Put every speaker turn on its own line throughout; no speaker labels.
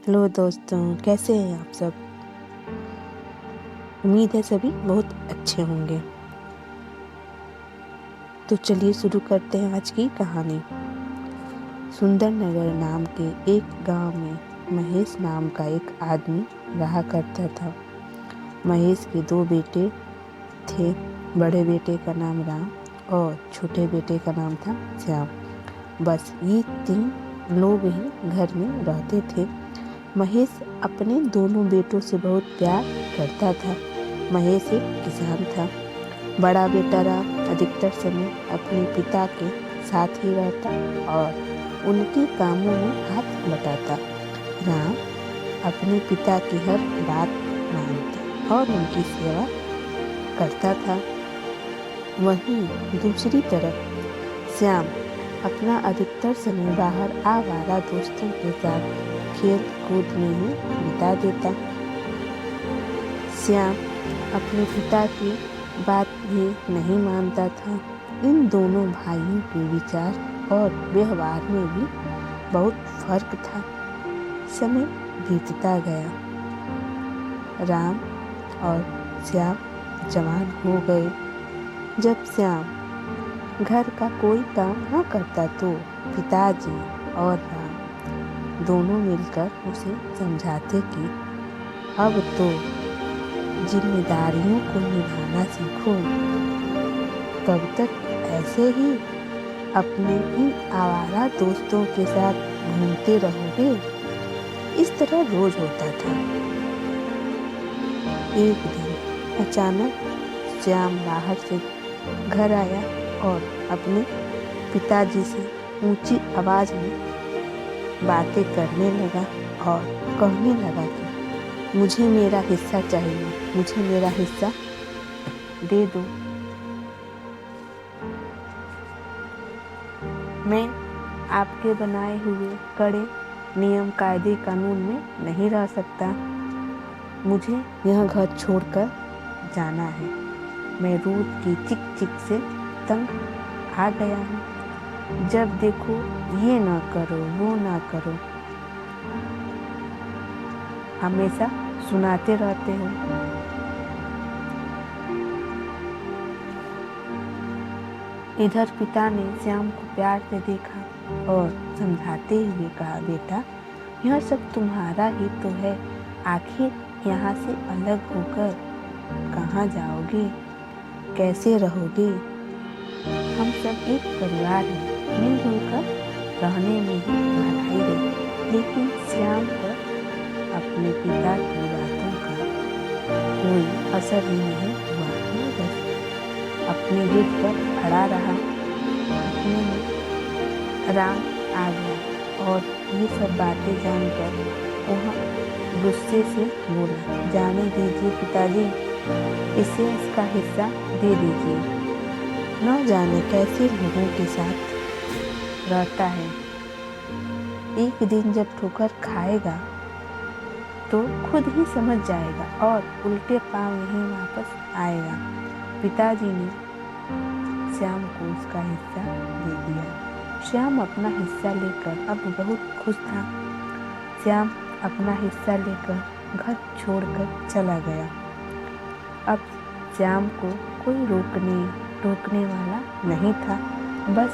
Hello दोस्तों, कैसे हैं आप सब। उम्मीद है सभी बहुत अच्छे होंगे। तो चलिए शुरू करते हैं आज की कहानी। सुंदरनगर नाम के एक गांव में महेश नाम का एक आदमी रहा करता था। महेश के 2 बेटे थे। बड़े बेटे का नाम राम और छोटे बेटे का नाम था श्याम। बस ये 3 लोग ही घर में रहते थे। महेश अपने दोनों बेटों से बहुत प्यार करता था। महेश एक किसान था। बड़ा बेटा राम अधिकतर समय अपने पिता के साथ ही रहता और उनके कामों में हाथ बटाता। राम अपने पिता की हर बात मानता और उनकी सेवा करता था। वहीं दूसरी तरफ श्याम अपना अधिकतर समय बाहर आवारा दोस्तों के साथ खेल कूद में ही बिता देता। श्याम अपने पिता की बात भी नहीं मानता था। इन दोनों भाइयों के विचार और व्यवहार में भी बहुत फर्क था। समय बीतता गया। राम और श्याम जवान हो गए। जब श्याम घर का कोई काम न करता तो पिताजी और राम दोनों मिलकर उसे समझाते कि अब तो जिम्मेदारियों को निभाना सीखो। कब तक ऐसे ही अपने इन आवारा दोस्तों के साथ घूमते रहोगे। इस तरह रोज होता था। एक दिन अचानक श्याम बाहर से घर आया और अपने पिताजी से ऊंची आवाज में बातें करने लगा और कहने लगा कि मुझे मेरा हिस्सा चाहिए, मुझे मेरा हिस्सा दे दो। मैं आपके बनाए हुए कड़े नियम कायदे कानून में नहीं रह सकता। मुझे यह घर छोड़कर जाना है। मैं रोज की चिक चिक से तंग आ गया हूँ। जब देखो ये ना करो, वो ना करो, हमेशा सुनाते रहते हो। इधर पिता ने श्याम को प्यार से देखा और समझाते हुए कहा, बेटा यह सब तुम्हारा ही तो है। आखिर यहाँ से अलग होकर कहाँ जाओगे, कैसे रहोगे। हम सब एक परिवार हैं, मिलजुल कर रहने में ही भलाई है। लेकिन श्याम पर अपने पिता की बातों का कोई असर ही नहीं हुआ। बस अपनी जिद पर खड़ा रहा। इतने में राम आ गया और ये सब बातें जानकर वह गुस्से से बोला, जाने दीजिए पिताजी, इसे इसका हिस्सा दे दीजिए। न जाने कैसे लोगों के साथ रहता है। एक दिन जब ठोकर खाएगा तो खुद ही समझ जाएगा और उल्टे पांव यहीं वापस आएगा। पिताजी ने श्याम को उसका हिस्सा दे दिया। श्याम अपना हिस्सा लेकर अब बहुत खुश था। श्याम अपना हिस्सा लेकर घर छोड़कर चला गया। अब श्याम को कोई रोकने वाला नहीं था। बस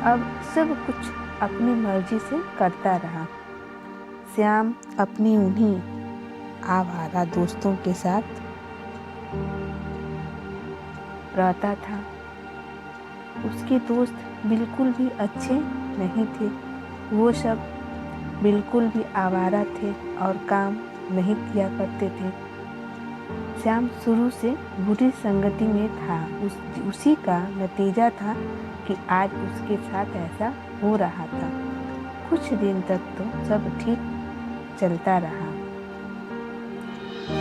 अब सब कुछ अपनी मर्जी से करता रहा। श्याम अपनी उन्हीं आवारा दोस्तों के साथ रहता था। उसके दोस्त बिल्कुल भी अच्छे नहीं थे। वो सब बिल्कुल भी आवारा थे और काम नहीं किया करते थे। श्याम शुरू से बुरी संगति में था। उसी का नतीजा था कि आज उसके साथ ऐसा हो रहा था। कुछ दिन तक तो सब ठीक चलता रहा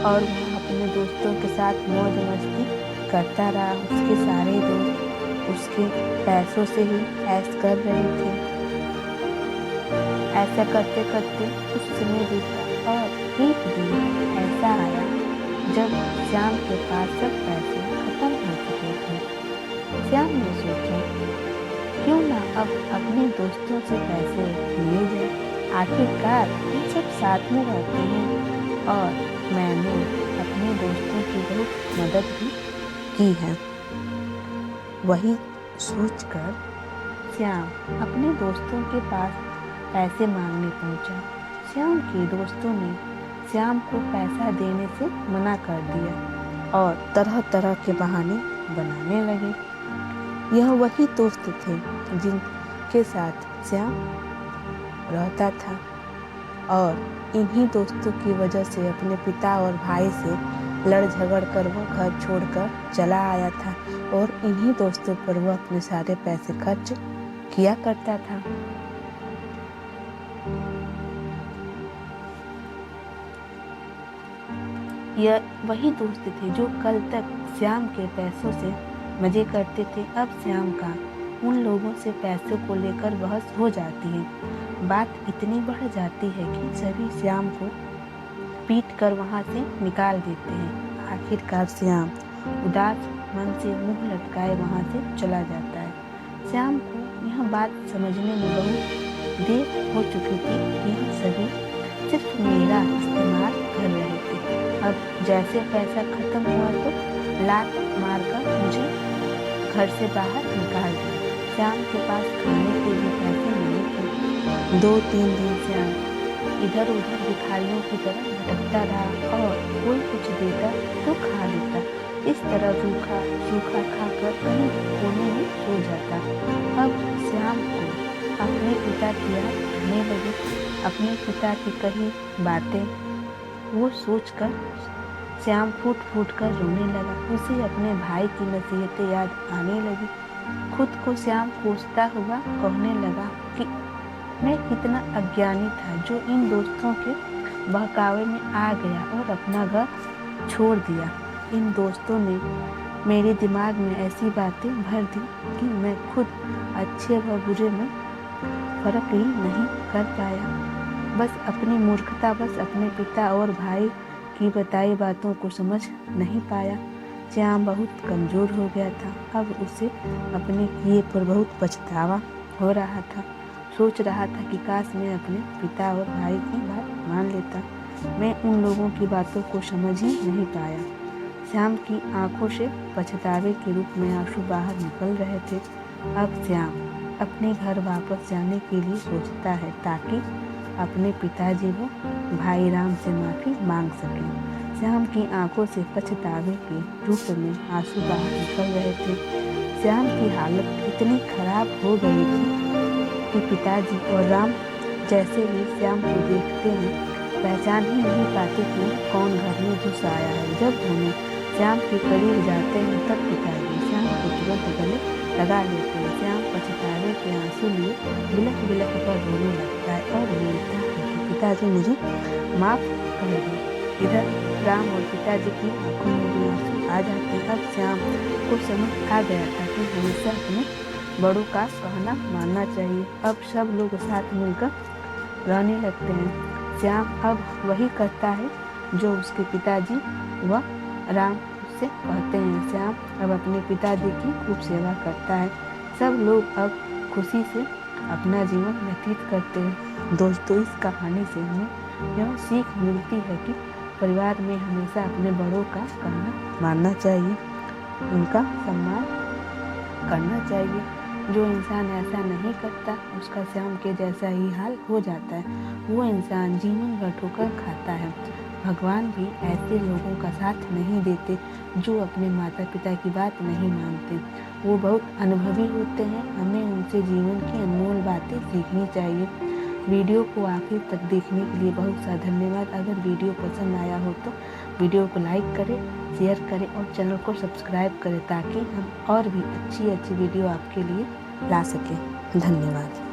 और वह अपने दोस्तों के साथ मौज मस्ती करता रहा। उसके सारे दोस्त उसके पैसों से ही ऐश कर रहे थे। ऐसा करते करते कुछ समय बीता और एक दिन ऐसा आया जब श्याम के पास सब पैसे खत्म हो चुके थे। श्याम ने सोचा, क्यों ना अब अपने दोस्तों से पैसे लिए जाए। आखिरकार इन सब साथ में रहते हैं और मैंने अपने दोस्तों की बहुत मदद भी की है। वही सोचकर श्याम अपने दोस्तों के पास पैसे मांगने पहुंचा। श्याम के दोस्तों ने श्याम को पैसा देने से मना कर दिया और तरह तरह के बहाने बनाने लगे। यह वही दोस्त थे जिनके साथ श्याम रहता था और इन्हीं दोस्तों की वजह से अपने पिता और भाई से लड़ झगड़ कर वो घर छोड़कर चला आया था और इन्हीं दोस्तों पर वह अपने सारे पैसे खर्च किया करता था। यह वही दोस्त थे जो कल तक श्याम के पैसों से मजे करते थे। अब श्याम का उन लोगों से पैसों को लेकर बहस हो जाती है। बात इतनी बढ़ जाती है कि सभी श्याम को पीट कर वहाँ से निकाल देते हैं। आखिरकार श्याम उदास मन से मुंह लटकाए वहाँ से चला जाता है। श्याम को यह बात समझने में बहुत देर हो चुकी थी कि यह सभी सिर्फ मेरा इस्तेमाल कर रहे थे। अब जैसे पैसा खत्म हुआ तो लात मारकर मुझे घर से बाहर निकाल दिया। श्याम के पास खाने के भी पैसे नहीं थे। 2-3 दिन श्याम इधर उधर भिखारियों की तरह भटकता रहा और कोई कुछ देता तो खा लेता। इस तरह सूखा खाकर कहीं कोने में सो जाता। अब श्याम को अपने पिता की याद आने लगी। अपने पिता की कही बातें वो सोचकर श्याम फूट फूट कर रोने लगा। उसे अपने भाई की नसीहतें याद आने लगी। खुद को श्याम कोसता हुआ कहने लगा कि मैं कितना अज्ञानी था जो इन दोस्तों के बहकावे में आ गया और अपना घर छोड़ दिया। इन दोस्तों ने मेरे दिमाग में ऐसी बातें भर दी कि मैं खुद अच्छे व बुरे में फर्क ही नहीं कर पाया। बस अपनी मूर्खता बस अपने पिता और भाई की बताई बातों को समझ नहीं पाया। श्याम बहुत कमज़ोर हो गया था। अब उसे अपने किए पर बहुत पछतावा हो रहा था। सोच रहा था कि काश मैं अपने पिता और भाई की बात मान लेता। मैं उन लोगों की बातों को समझ ही नहीं पाया। श्याम की आंखों से पछतावे के रूप में आंसू बाहर निकल रहे थे। अब श्याम अपने घर वापस जाने के लिए सोचता है ताकि अपने पिताजी व भाई राम से माफ़ी मांग सकें। श्याम की आंखों से पछतावे के रूप में आंसू बाहर निकल रहे थे। श्याम की हालत इतनी खराब हो गई थी कि पिताजी और राम जैसे ही श्याम को देखते हैं पहचान ही नहीं पाते कि कौन घर में घुस आया है। जब उन्हें श्याम के करीब जाते हैं तब पिताजी श्याम को तुरंत गले लगा लेते हैं। श्याम पछतावे के आंसू लिए बिलख बिलख कर रोने लगता है और बोलता है कि पिताजी मुझे माफ़ कर दो। इधर राम और पिताजी की आंखों में भी आंसू आ जाते हैं। अब श्याम को समझ आ गया था कि हमेशा अपने बड़ों का कहना मानना चाहिए। अब सब लोग साथ मिलकर रहने लगते हैं। श्याम अब वही करता है जो उसके पिताजी व राम उससे कहते हैं। श्याम अब अपने पिताजी की खूब सेवा करता है। सब लोग अब खुशी से अपना जीवन व्यतीत करते हैं। दोस्तों, इस कहानी से हमें यह सीख मिलती है कि परिवार में हमेशा अपने बड़ों का कहना मानना चाहिए, उनका सम्मान करना चाहिए। जो इंसान ऐसा नहीं करता उसका श्याम के जैसा ही हाल हो जाता है। वो इंसान जीवन भर ठोकर खाता है। भगवान भी ऐसे लोगों का साथ नहीं देते जो अपने माता पिता की बात नहीं मानते। वो बहुत अनुभवी होते हैं। हमें उनसे जीवन की अनमोल बातें सीखनी चाहिए। वीडियो को आखिर तक देखने के लिए बहुत सा धन्यवाद। अगर वीडियो पसंद आया हो तो वीडियो को लाइक करें, शेयर करें और चैनल को सब्सक्राइब करें ताकि हम और भी अच्छी वीडियो आपके लिए ला सकें। धन्यवाद।